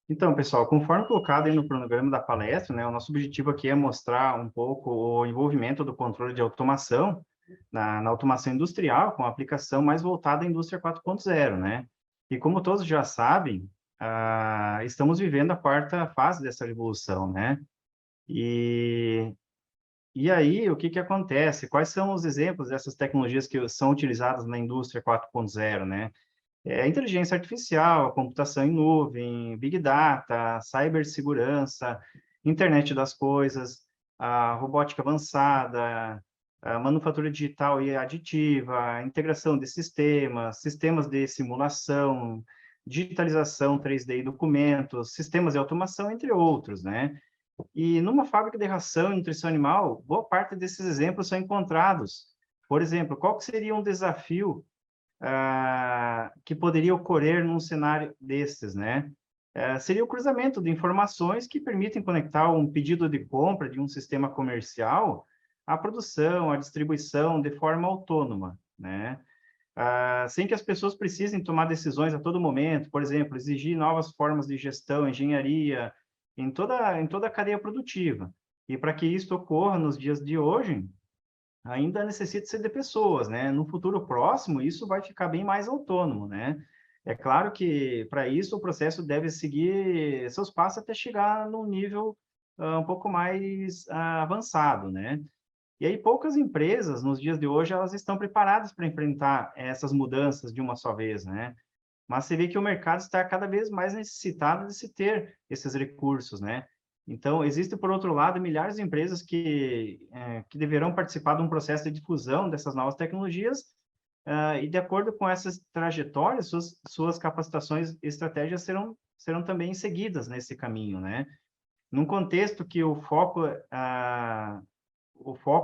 Então, pessoal, conforme colocado aí no cronograma da palestra, né, o nosso objetivo aqui é mostrar um pouco o envolvimento do controle de automação na automação industrial, com a aplicação mais voltada à indústria 4.0, né? E como todos já sabem, estamos vivendo a quarta fase dessa revolução, né? E, e aí, o que que acontece? Quais são os exemplos dessas tecnologias que são utilizadas na indústria 4.0, né? A inteligência artificial, a computação em nuvem, Big Data, cibersegurança, internet das coisas, a robótica avançada, a manufatura digital e aditiva, a integração de sistemas, sistemas de simulação, digitalização 3D e documentos, sistemas de automação, entre outros, né? E numa fábrica de ração e nutrição animal, boa parte desses exemplos são encontrados. Por exemplo, qual que seria um desafio que poderia ocorrer num cenário desses, né? Seria o cruzamento de informações que permitem conectar um pedido de compra de um sistema comercial à produção, à distribuição de forma autônoma, né? Sem que as pessoas precisem tomar decisões a todo momento, por exemplo, exigir novas formas de gestão, engenharia, em toda a cadeia produtiva. E para que isso ocorra nos dias de hoje, ainda necessita ser de pessoas, né? No futuro próximo, isso vai ficar bem mais autônomo, né? É claro que, para isso, o processo deve seguir seus passos até chegar num nível um pouco mais avançado, né? E aí, poucas empresas, nos dias de hoje, elas estão preparadas para enfrentar essas mudanças de uma só vez, né? Mas você vê que o mercado está cada vez mais necessitado de se ter esses recursos, né? Então, existe, por outro lado, milhares de empresas que deverão participar de um processo de difusão dessas novas tecnologias, e de acordo com essas trajetórias, suas capacitações e estratégias serão também seguidas nesse caminho, né? Num contexto que o foco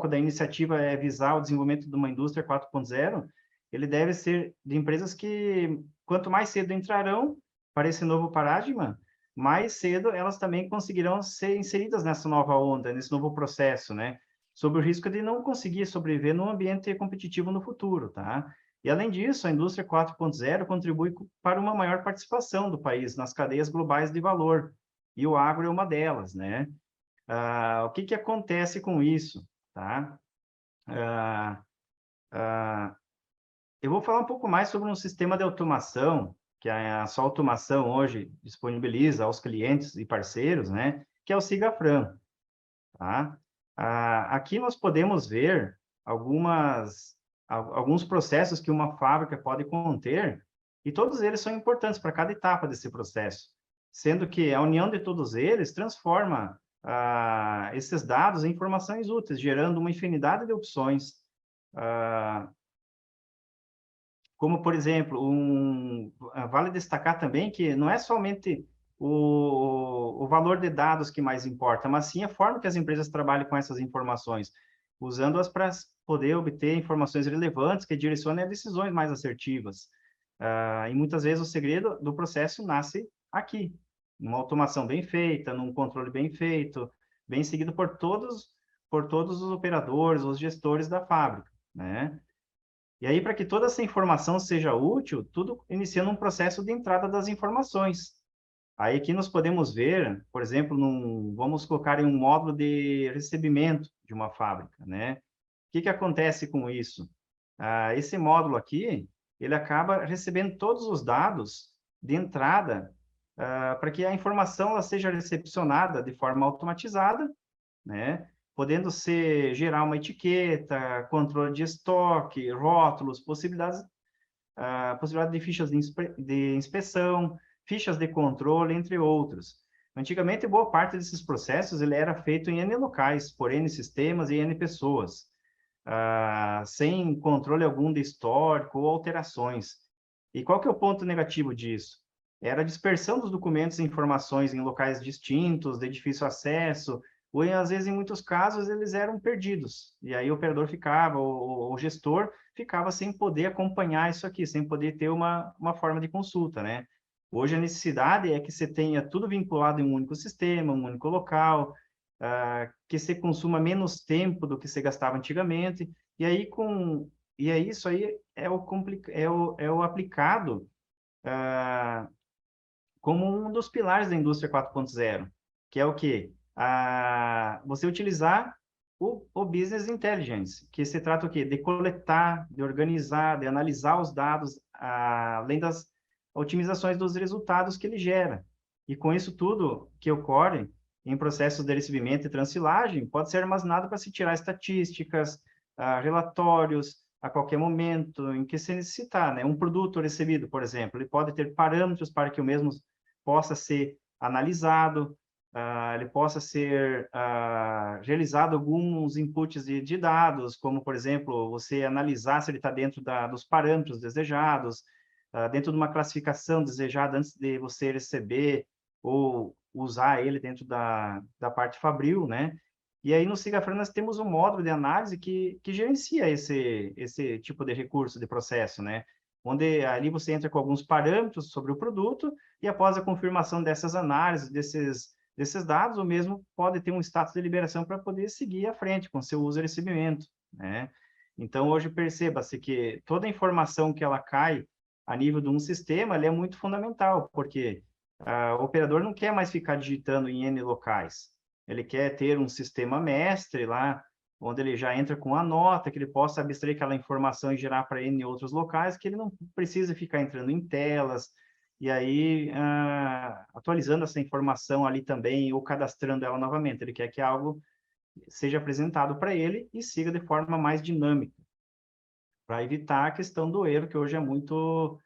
da iniciativa é visar o desenvolvimento de uma indústria 4.0, ele deve ser de empresas que, quanto mais cedo entrarão para esse novo paradigma, mais cedo elas também conseguirão ser inseridas nessa nova onda, nesse novo processo, né? Sob o risco de não conseguir sobreviver num ambiente competitivo no futuro, tá? E, além disso, a indústria 4.0 contribui para uma maior participação do país nas cadeias globais de valor, e o agro é uma delas, né? O que que acontece com isso, tá? Ah, ah, eu vou falar um pouco mais sobre um sistema de automação que a sua automação hoje disponibiliza aos clientes e parceiros, né? Que é o SIGAFRAN, tá? Aqui nós podemos ver alguns processos que uma fábrica pode conter, e todos eles são importantes para cada etapa desse processo, sendo que a união de todos eles transforma esses dados em informações úteis, gerando uma infinidade de opções, ah, como, por exemplo, vale destacar também que não é somente o valor de dados que mais importa, mas sim a forma que as empresas trabalham com essas informações, usando-as para poder obter informações relevantes que direcionem a decisões mais assertivas. E muitas vezes o segredo do processo nasce aqui, numa automação bem feita, num controle bem feito, bem seguido por todos os operadores, os gestores da fábrica, né? E aí, para que toda essa informação seja útil, tudo iniciando um processo de entrada das informações. Aí aqui nós podemos ver, por exemplo, vamos colocar em um módulo de recebimento de uma fábrica, né? O que que acontece com isso? Esse módulo aqui, ele acaba recebendo todos os dados de entrada, para que a informação ela seja recepcionada de forma automatizada, né? Podendo gerar uma etiqueta, controle de estoque, rótulos, possibilidade de fichas de inspeção, fichas de controle, entre outros. Antigamente, boa parte desses processos ele era feito em N locais, por N sistemas e N pessoas, sem controle algum de histórico ou alterações. E qual que é o ponto negativo disso? Era a dispersão dos documentos e informações em locais distintos, de difícil acesso, ou às vezes, em muitos casos, eles eram perdidos. E aí o operador ficava, o gestor ficava sem poder acompanhar isso aqui, sem poder ter uma forma de consulta, né? Hoje a necessidade é que você tenha tudo vinculado em um único sistema, um único local, que você consuma menos tempo do que você gastava antigamente, e aí isso aí é o aplicado como um dos pilares da indústria 4.0, que é o quê? Você utilizar o Business Intelligence, que se trata o quê? De coletar, de organizar, de analisar os dados, além das otimizações dos resultados que ele gera. E com isso tudo que ocorre em processos de recebimento e transilagem, pode ser armazenado para se tirar estatísticas, relatórios, a qualquer momento em que se necessitar, né? Um produto recebido, por exemplo, ele pode ter parâmetros para que o mesmo possa ser analisado, ele possa ser realizado alguns inputs de dados, como, por exemplo, você analisar se ele está dentro dos parâmetros desejados, dentro de uma classificação desejada antes de você receber ou usar ele dentro da parte fabril, né? E aí no Sigafran nós temos um módulo de análise que gerencia esse tipo de recurso de processo, né? Onde ali você entra com alguns parâmetros sobre o produto e após a confirmação dessas análises, desses dados, o mesmo pode ter um status de liberação para poder seguir à frente com seu uso e recebimento, né? Então, hoje perceba-se que toda a informação que ela cai a nível de um sistema, ela é muito fundamental, porque o operador não quer mais ficar digitando em N locais. Ele quer ter um sistema mestre lá, onde ele já entra com a nota, que ele possa abstrair aquela informação e gerar para N outros locais, que ele não precisa ficar entrando em telas, e aí atualizando essa informação ali também, ou cadastrando ela novamente. Ele quer que algo seja apresentado para ele e siga de forma mais dinâmica, para evitar a questão do erro, que hoje é muito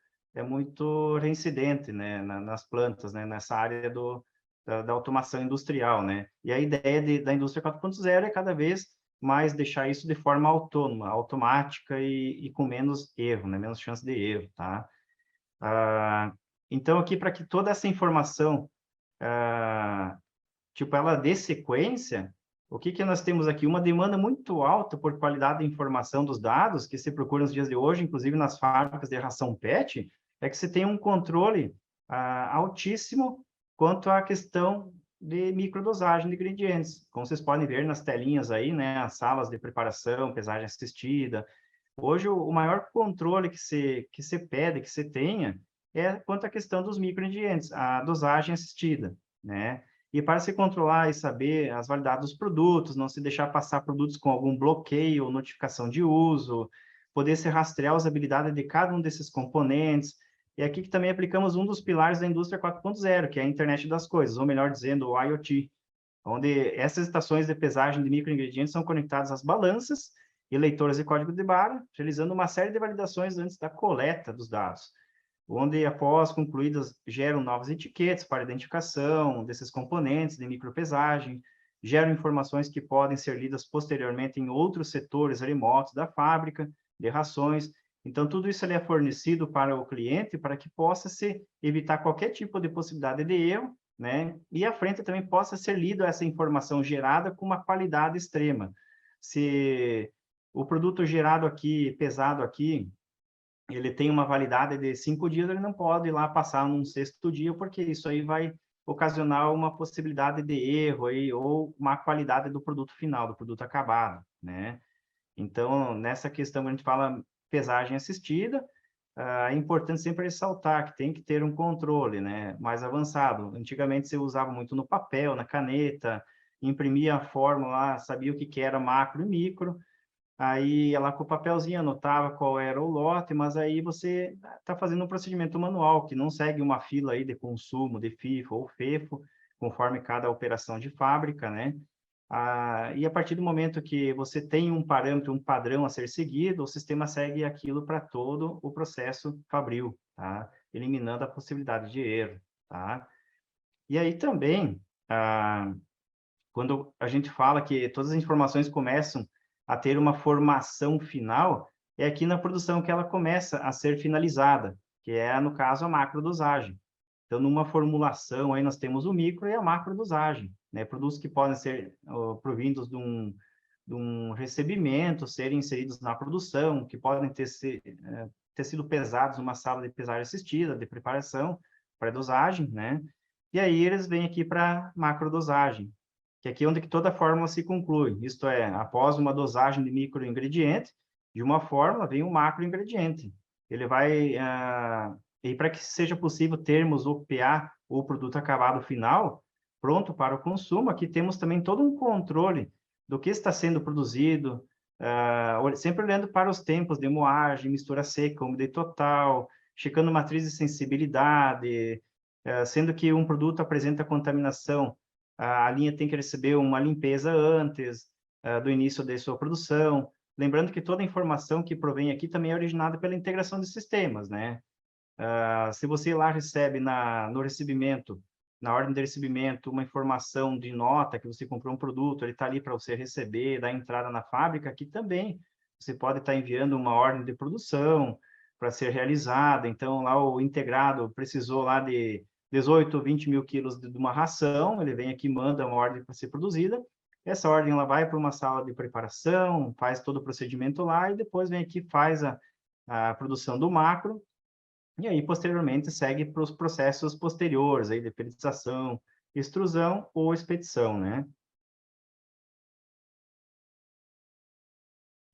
reincidente, né, nas plantas, né, nessa área da automação industrial, né? E a ideia da indústria 4.0 é cada vez mais deixar isso de forma autônoma, automática e com menos erro, né, menos chance de erro, tá? Então, aqui, para que toda essa informação, tipo, ela dê sequência, o que nós temos aqui? Uma demanda muito alta por qualidade de informação dos dados, que se procura nos dias de hoje, inclusive nas fábricas de ração PET, é que você tem um controle altíssimo quanto à questão de microdosagem de ingredientes. Como vocês podem ver nas telinhas aí, né, as salas de preparação, pesagem assistida. Hoje, o maior controle que se pede, que se tenha, é quanto à questão dos microingredientes, a dosagem assistida, né? E para se controlar e saber as validades dos produtos, não se deixar passar produtos com algum bloqueio ou notificação de uso, poder se rastrear a usabilidade de cada um desses componentes. E aqui que também aplicamos um dos pilares da indústria 4.0, que é a internet das coisas, ou melhor dizendo, o IoT, onde essas estações de pesagem de microingredientes são conectadas às balanças e leitoras de código de barra, realizando uma série de validações antes da coleta dos dados, onde, após concluídas, geram novas etiquetas para identificação desses componentes de micropesagem, geram informações que podem ser lidas posteriormente em outros setores remotos da fábrica, de rações. Então, tudo isso é fornecido para o cliente para que possa se evitar qualquer tipo de possibilidade de erro, né? E à frente também possa ser lido essa informação gerada com uma qualidade extrema. Se o produto gerado aqui, pesado aqui, ele tem uma validade de 5 dias, ele não pode ir lá passar num sexto dia, porque isso aí vai ocasionar uma possibilidade de erro aí, ou má qualidade do produto final, do produto acabado, né? Então, nessa questão, a gente fala pesagem assistida, é importante sempre ressaltar que tem que ter um controle, né, mais avançado. Antigamente, se usava muito no papel, na caneta, imprimia a fórmula, sabia o que era macro e micro, aí ela com o papelzinho anotava qual era o lote, mas aí você está fazendo um procedimento manual, que não segue uma fila aí de consumo, de FIFO ou FEFO, conforme cada operação de fábrica, né? E a partir do momento que você tem um parâmetro, um padrão a ser seguido, o sistema segue aquilo para todo o processo fabril, tá? Eliminando a possibilidade de erro, tá? E aí também, quando a gente fala que todas as informações começam a ter uma formação final, é aqui na produção que ela começa a ser finalizada, que é, no caso, a macrodosagem. Então, numa formulação, aí nós temos o micro e a macrodosagem, né? Produtos que podem ser provindos de um recebimento, serem inseridos na produção, que podem ter sido pesados numa sala de pesagem assistida, de preparação, para dosagem, né? E aí eles vêm aqui para macrodosagem, que aqui é onde que toda a fórmula se conclui. Isto é, após uma dosagem de microingrediente, de uma fórmula vem um macroingrediente. Ele vai E para que seja possível termos o PA, o produto acabado final, pronto para o consumo, aqui temos também todo um controle do que está sendo produzido, sempre olhando para os tempos de moagem, mistura seca, umidade total, checando matriz de sensibilidade, sendo que um produto apresenta contaminação, a linha tem que receber uma limpeza antes do início de sua produção. Lembrando que toda a informação que provém aqui também é originada pela integração de sistemas, né? Se você lá recebe no recebimento, na ordem de recebimento, uma informação de nota que você comprou um produto, ele está ali para você receber, dar entrada na fábrica, aqui também você pode estar enviando uma ordem de produção para ser realizada. Então, lá o integrado precisou lá de 18, 20 mil quilos de uma ração, ele vem aqui, manda uma ordem para ser produzida. Essa ordem ela vai para uma sala de preparação, faz todo o procedimento lá e depois vem aqui, faz a produção do macro. E aí, posteriormente, segue para os processos posteriores, aí, de periodização, extrusão ou expedição, né?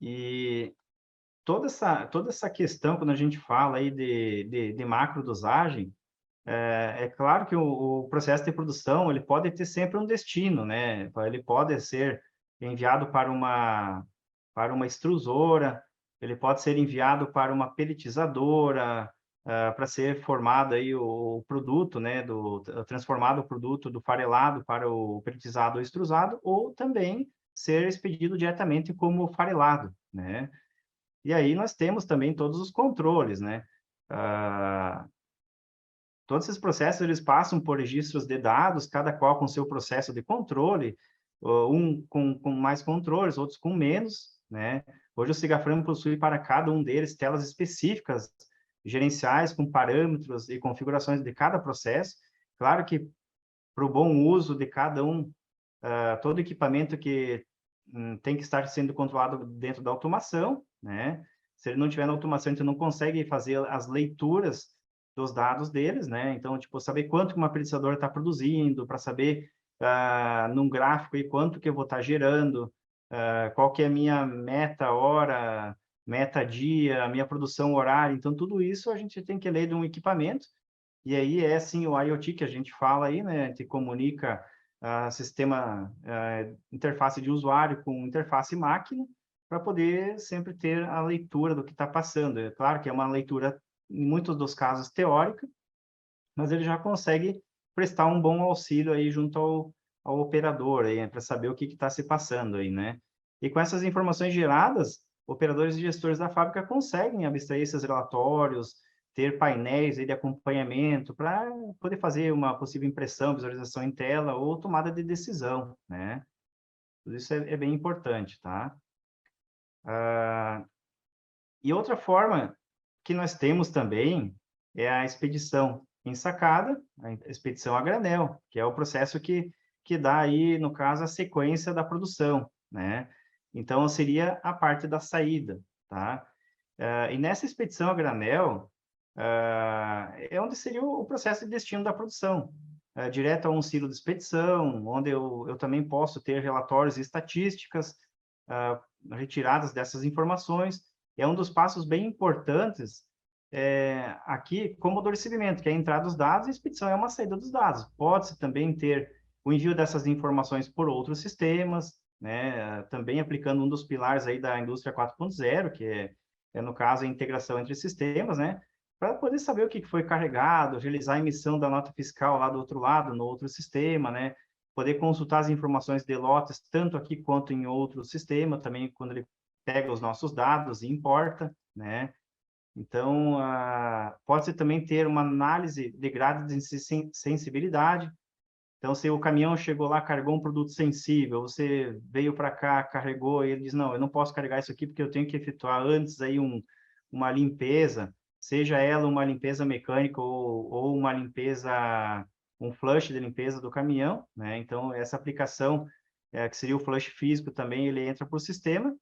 E toda essa questão, quando a gente fala aí de macrodosagem, é claro que o processo de produção, ele pode ter sempre um destino, né? Ele pode ser enviado para uma extrusora, ele pode ser enviado para uma pelletizadora, para ser formado aí o produto, né, transformado o produto do farelado para o pelletizado ou extrusado, ou também ser expedido diretamente como farelado, né? E aí nós temos também todos os controles, né? Ah, todos esses processos, eles passam por registros de dados, cada qual com seu processo de controle, um com mais controles, outros com menos, né? Hoje o Sigafram possui para cada um deles telas específicas, gerenciais, com parâmetros e configurações de cada processo. Claro que para o bom uso de cada um, todo equipamento que tem que estar sendo controlado dentro da automação, né? Se ele não tiver na automação, a gente não consegue fazer as leituras dos dados deles, né? Então, tipo, saber quanto que uma precisadora está produzindo, para saber num gráfico e quanto que eu vou estar gerando, qual que é a minha meta hora, meta dia, a minha produção horária. Então, tudo isso a gente tem que ler de um equipamento. E aí é sim o IoT que a gente fala aí, né? Que comunica sistema, interface de usuário com interface máquina, para poder sempre ter a leitura do que está passando. É claro que é uma leitura, em muitos dos casos, teórica, mas ele já consegue prestar um bom auxílio aí junto ao operador, para saber o que está se passando aí, né? E com essas informações geradas, operadores e gestores da fábrica conseguem abstrair esses relatórios, ter painéis aí de acompanhamento para poder fazer uma possível impressão, visualização em tela ou tomada de decisão, né? Tudo isso é bem importante, tá? E outra forma que nós temos também é a expedição em sacada, a expedição a granel, que é o processo que dá aí, no caso, a sequência da produção, né? Então, seria a parte da saída, tá? E nessa expedição a granel, é onde seria o processo de destino da produção, direto a um silo de expedição, onde eu também posso ter relatórios e estatísticas retiradas dessas informações. É um dos passos bem importantes aqui, como do recebimento, que é a entrada dos dados, e a expedição é uma saída dos dados. Pode-se também ter o envio dessas informações por outros sistemas, né? Também aplicando um dos pilares aí da indústria 4.0, que no caso, a integração entre sistemas, né? Para poder saber o que foi carregado, realizar a emissão da nota fiscal lá do outro lado, no outro sistema, né? Poder consultar as informações de lotes, tanto aqui quanto em outro sistema, também quando ele pega os nossos dados e importa, né? Então, pode-se também ter uma análise de grado de sensibilidade. Então, se o caminhão chegou lá, carregou um produto sensível, você veio para cá, carregou, e ele diz, não, eu não posso carregar isso aqui porque eu tenho que efetuar antes aí uma limpeza, seja ela uma limpeza mecânica ou uma limpeza, um flush de limpeza do caminhão, né? Então, essa aplicação, que seria o flush físico também, ele entra para o sistema,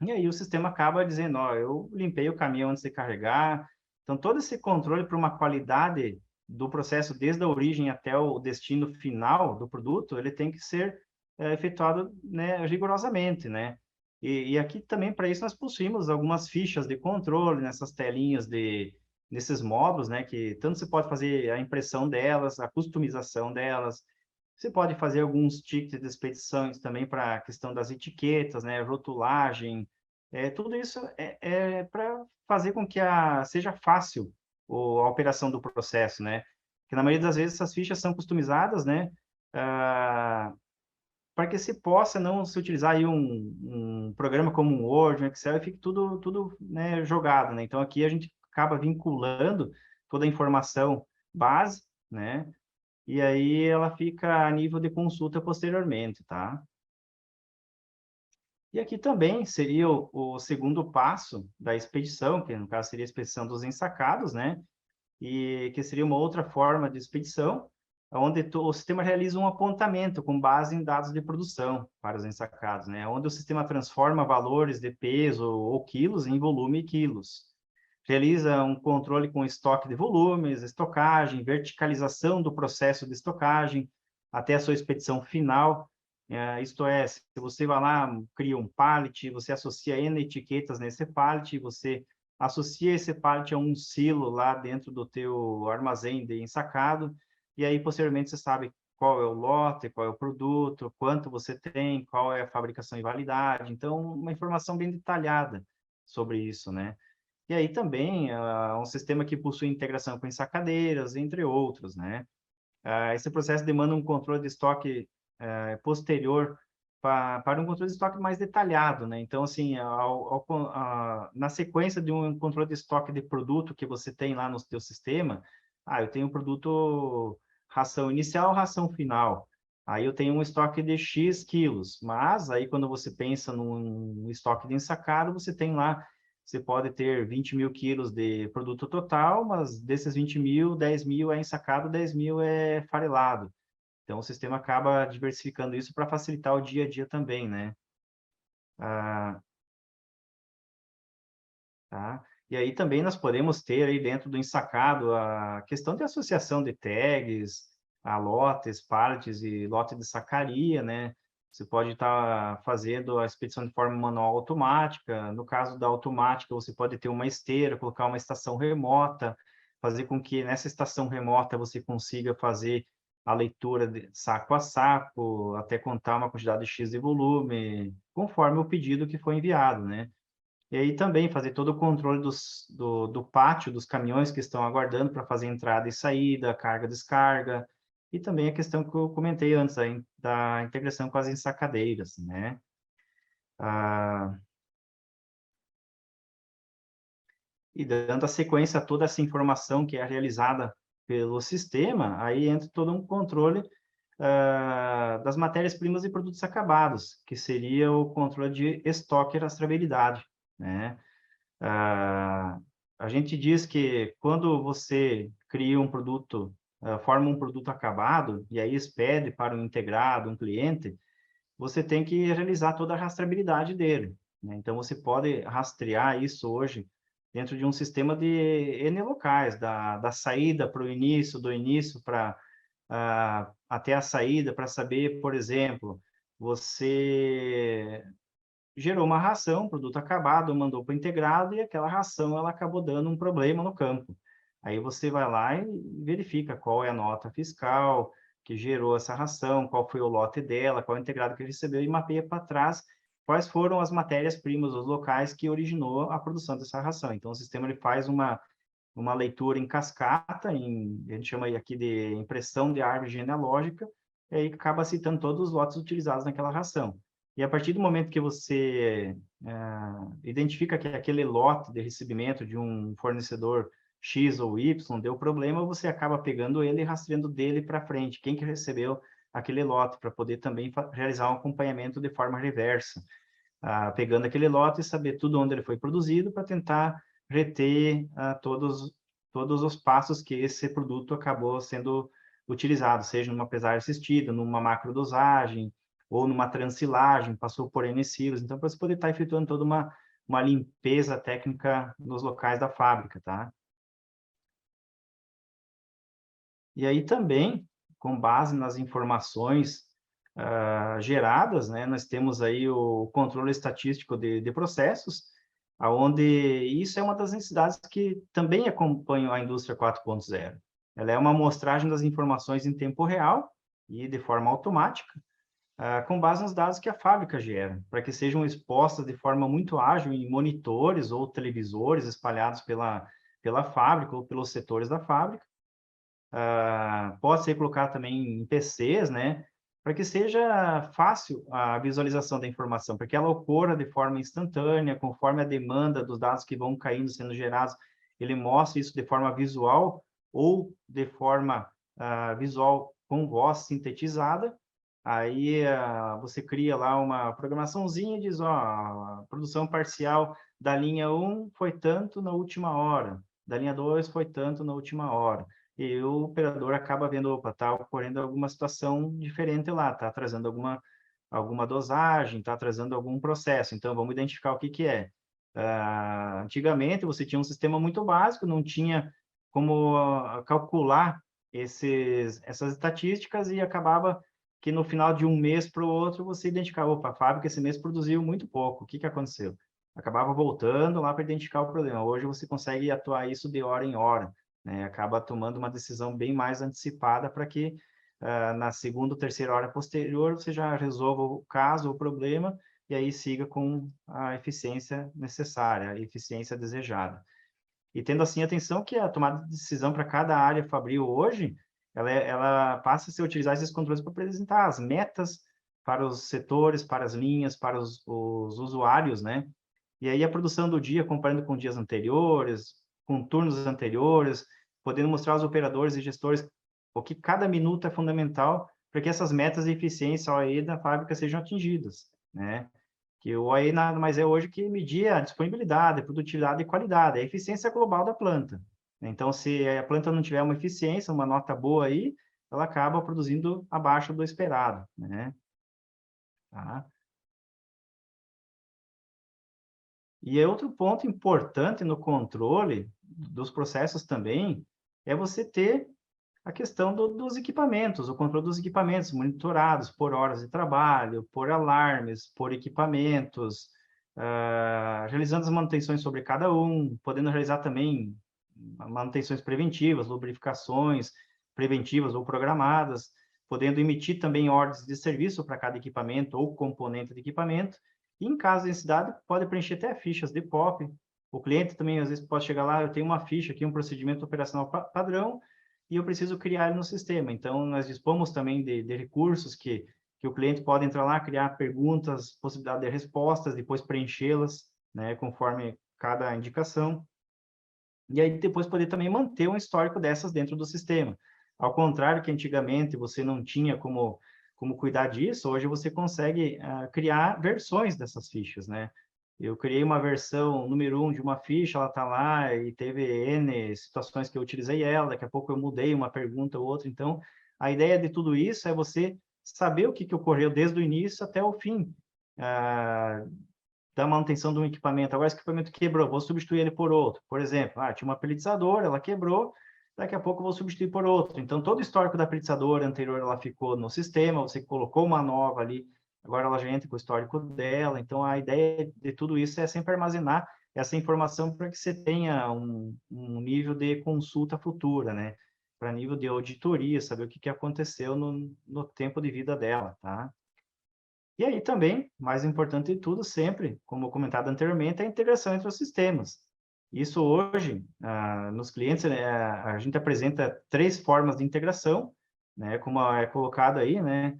e aí o sistema acaba dizendo, ó, eu limpei o caminhão antes de carregar. Então, todo esse controle para uma qualidade do processo, desde a origem até o destino final do produto, ele tem que ser efetuado, né, rigorosamente, né? E aqui também, para isso, nós possuímos algumas fichas de controle nessas telinhas nesses módulos, né, que tanto você pode fazer a impressão delas, a customização delas, você pode fazer alguns tickets de expedições também para a questão das etiquetas, né, rotulagem, tudo isso é para fazer com que seja fácil a operação do processo, né? Que na maioria das vezes essas fichas são customizadas, né? Para que se possa não se utilizar aí um programa como um Word, um Excel, e fique tudo né, jogado, né? Então, aqui a gente acaba vinculando toda a informação base, né? E aí ela fica a nível de consulta posteriormente, tá? E aqui também seria o segundo passo da expedição, que no caso seria a expedição dos ensacados, né? E que seria uma outra forma de expedição, onde o sistema realiza um apontamento com base em dados de produção para os ensacados, né? Onde o sistema transforma valores de peso ou quilos em volume e quilos. Realiza um controle com estoque de volumes, estocagem, verticalização do processo de estocagem até a sua expedição final. Isto é, se você vai lá, cria um pallet, você associa N etiquetas nesse pallet, você associa esse pallet a um silo lá dentro do teu armazém de ensacado, e aí, posteriormente, você sabe qual é o lote, qual é o produto, quanto você tem, qual é a fabricação e validade. Então, uma informação bem detalhada sobre isso, né? E aí também um sistema que possui integração com ensacadeiras, entre outros, né? Esse processo demanda um controle de estoque posterior para um controle de estoque mais detalhado, né? Então, assim, na sequência de um controle de estoque de produto que você tem lá no seu sistema, eu tenho o produto ração inicial, ração final. Aí eu tenho um estoque de X quilos, mas aí quando você pensa num estoque de ensacado, você tem lá, você pode ter 20 mil quilos de produto total, mas desses 20 mil, 10 mil é ensacado, 10 mil é farelado. Então, o sistema acaba diversificando isso para facilitar o dia a dia também, né? Ah, tá? E aí também nós podemos ter aí dentro do ensacado a questão de associação de tags, a lotes, partes e lote de sacaria, né? Você pode estar fazendo a expedição de forma manual automática. No caso da automática, você pode ter uma esteira, colocar uma estação remota, fazer com que nessa estação remota você consiga fazer a leitura de saco a saco, até contar uma quantidade X de volume, conforme o pedido que foi enviado, né? E aí também fazer todo o controle do pátio, dos caminhões que estão aguardando para fazer entrada e saída, carga e descarga, e também a questão que eu comentei antes, da integração com as ensacadeiras, né? Ah, e dando a sequência a toda essa informação que é realizada pelo sistema, aí entra todo um controle das matérias-primas e produtos acabados, que seria o controle de estoque e rastreabilidade, né? A gente diz que quando você cria um produto, forma um produto acabado, e aí expede para um integrado, um cliente, você tem que realizar toda a rastreabilidade dele, né? Então, você pode rastrear isso hoje dentro de um sistema de N locais, da saída para o início, do início para até a saída, para saber, por exemplo, você gerou uma ração, produto acabado, mandou para o integrado e aquela ração ela acabou dando um problema no campo. Aí você vai lá e verifica qual é a nota fiscal que gerou essa ração, qual foi o lote dela, qual é o integrado que recebeu e mapeia para trás quais foram as matérias-primas, os locais que originou a produção dessa ração. Então, o sistema ele faz uma leitura em cascata, a gente chama aqui de impressão de árvore genealógica, e aí acaba citando todos os lotes utilizados naquela ração. E a partir do momento que você identifica que aquele lote de recebimento de um fornecedor X ou Y deu problema, você acaba pegando ele e rastreando dele para frente, quem que recebeu aquele lote, para poder também realizar um acompanhamento de forma reversa, pegando aquele lote e saber tudo onde ele foi produzido para tentar reter todos os passos que esse produto acabou sendo utilizado, seja numa pesagem assistida, numa macrodosagem, ou numa transilagem, passou por N silos. Então, para você poder estar efetuando toda uma limpeza técnica nos locais da fábrica, tá? E aí também, com base nas informações geradas, né, nós temos aí o controle estatístico de processos, aonde isso é uma das necessidades que também acompanham a indústria 4.0. Ela é uma amostragem das informações em tempo real e de forma automática, com base nos dados que a fábrica gera, para que sejam expostas de forma muito ágil em monitores ou televisores espalhados pela fábrica ou pelos setores da fábrica. Pode ser colocado também em PCs, né, para que seja fácil a visualização da informação, para que ela ocorra de forma instantânea, conforme a demanda dos dados que vão caindo, sendo gerados, ele mostra isso de forma visual ou de forma visual com voz sintetizada. Aí você cria lá uma programaçãozinha e diz, ó, a produção parcial da linha 1 foi tanto na última hora, da linha 2 foi tanto na última hora. E o operador acaba vendo, opa, está ocorrendo alguma situação diferente lá, está trazendo alguma dosagem, está trazendo algum processo, então vamos identificar o que que é. Antigamente você tinha um sistema muito básico, não tinha como calcular essas estatísticas e acabava que no final de um mês para o outro você identificava, opa, a fábrica esse mês produziu muito pouco, o que que aconteceu? Acabava voltando lá para identificar o problema. Hoje você consegue atuar isso de hora em hora, né? Acaba tomando uma decisão bem mais antecipada para que na segunda ou terceira hora posterior você já resolva o caso, o problema, e aí siga com a eficiência necessária, a eficiência desejada. E tendo assim atenção que a tomada de decisão para cada área fabril hoje, ela passa a se utilizar esses controles para apresentar as metas para os setores, para as linhas, para os usuários, né? E aí a produção do dia, comparando com dias anteriores, com turnos anteriores, podendo mostrar aos operadores e gestores o que cada minuto é fundamental para que essas metas de eficiência OE da fábrica sejam atingidas, né? Que o OE nada mais é hoje que medir a disponibilidade, a produtividade e qualidade, a eficiência global da planta. Então, se a planta não tiver uma eficiência, uma nota boa aí, ela acaba produzindo abaixo do esperado, né? Tá? E outro ponto importante no controle dos processos também é você ter a questão dos equipamentos, o controle dos equipamentos monitorados por horas de trabalho, por alarmes, por equipamentos, realizando as manutenções sobre cada um, podendo realizar também manutenções preventivas, lubrificações preventivas ou programadas, podendo emitir também ordens de serviço para cada equipamento ou componente de equipamento, e em caso de necessidade, pode preencher até fichas de POP. O cliente também, às vezes, pode chegar lá, eu tenho uma ficha aqui, um procedimento operacional padrão, e eu preciso criar ele no sistema. Então, nós dispomos também de recursos que o cliente pode entrar lá, criar perguntas, possibilidade de respostas, depois preenchê-las, né, conforme cada indicação. E aí depois poder também manter um histórico dessas dentro do sistema. Ao contrário que antigamente você não tinha como cuidar disso, hoje você consegue criar versões dessas fichas, né? Eu criei uma versão número 1 de uma ficha, ela está lá e teve N situações que eu utilizei ela, daqui a pouco eu mudei uma pergunta ou outra. Então, a ideia de tudo isso é você saber o que ocorreu desde o início até o fim da manutenção de um equipamento. Agora, esse equipamento quebrou, vou substituir ele por outro. Por exemplo, tinha uma pelletizadora, ela quebrou, daqui a pouco eu vou substituir por outro. Então, todo o histórico da pelletizadora anterior, ela ficou no sistema, você colocou uma nova ali, agora ela já entra com o histórico dela. Então, a ideia de tudo isso é sempre armazenar essa informação para que você tenha um nível de consulta futura, né? Para nível de auditoria, saber o que aconteceu no tempo de vida dela, tá? E aí também, mais importante de tudo, sempre, como comentado anteriormente, a integração entre os sistemas. Isso hoje, nos clientes, a gente apresenta 3 formas de integração, né, como é colocado aí, né,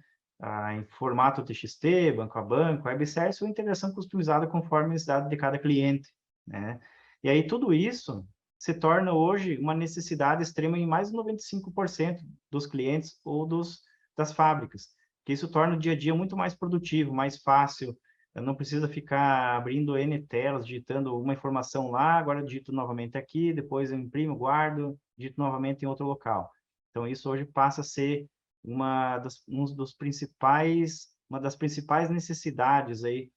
em formato TXT, banco a banco, web service, ou integração customizada conforme a necessidade de cada cliente, né. E aí tudo isso se torna hoje uma necessidade extrema em mais de 95% dos clientes ou das fábricas, que isso torna o dia a dia muito mais produtivo, mais fácil. Eu não precisa ficar abrindo N telas, digitando uma informação lá, agora digito novamente aqui, depois eu imprimo, guardo, digito novamente em outro local. Então, isso hoje passa a ser uma das principais necessidades aí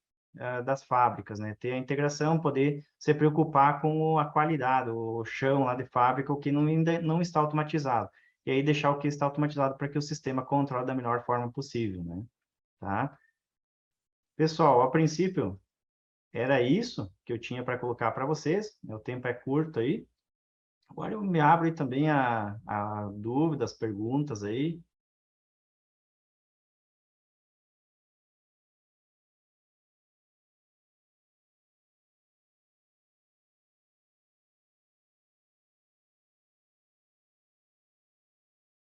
das fábricas, né? Ter a integração, poder se preocupar com a qualidade, o chão lá de fábrica, o que ainda não está automatizado e aí deixar o que está automatizado para que o sistema controle da melhor forma possível, né? Tá? Pessoal, a princípio, era isso que eu tinha para colocar para vocês. Meu tempo é curto aí. Agora eu me abro aí também a dúvidas, perguntas aí.